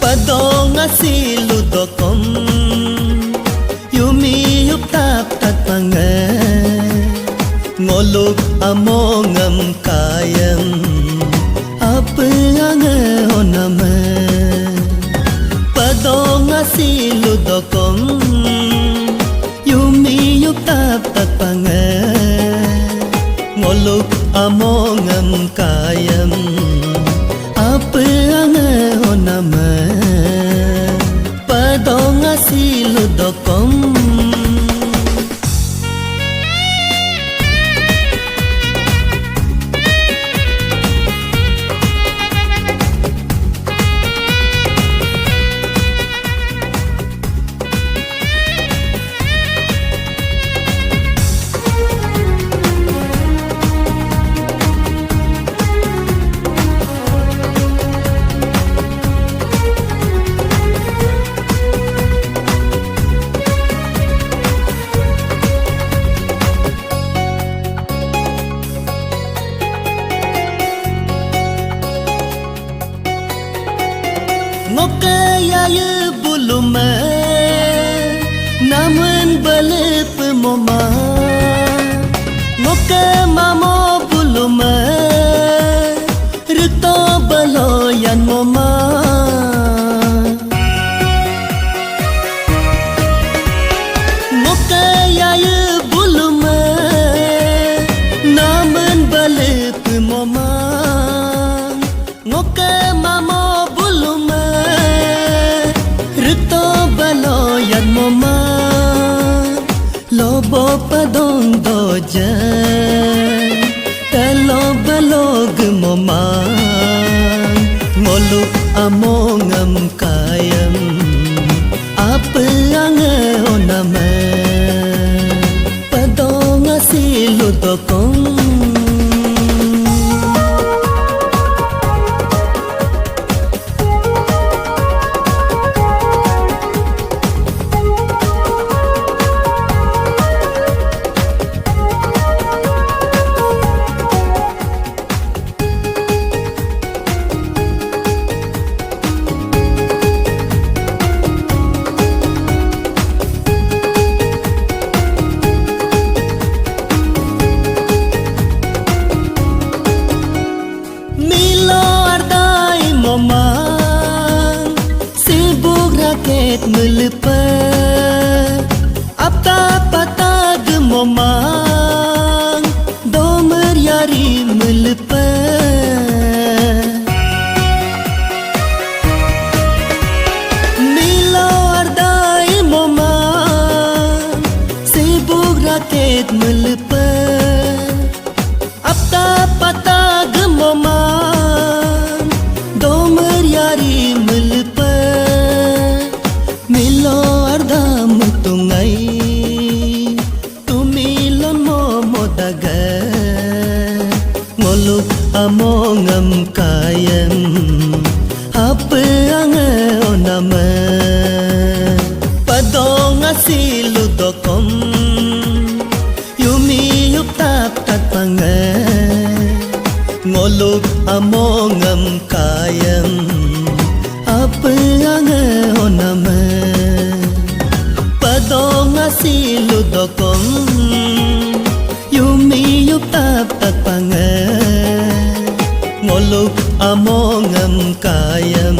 Padong asilu dokom Yumi yup tap tak pangan Ngoluk amongam kayam Apa yang onama Padong asilu dokom Yumi yup tap tak pangan Ngoluk amongam kayam Apa yang onama Padong asilu dokom Ngokaya ye buluma Namun balik pemoma Ngoka mamo buluma Rito baloyan moma Ngokaya ye buluma Namun balik pemoma Ngoka mamo buluma Baloyan moma Lobo padong doja Telo balog moma Ngoluk amongam kayam Apa yang onama Padong asilu dokong Sibuk raket melepa Apta patah gemomang Domer yari melepa Milo ardai momang Sibuk raket melepa Apta patah gemomang Domer yari melepa Milo arda mutungai Tumilon momo daga Ngoluk amongam kayam Apa yang onama Padong asilu dokom Yumi yup tap tak pangan Ngoluk amongam kayam Apa yang onama Padong asilu dokom Yumi yup tap tak pangan Ngoluk amongam kayam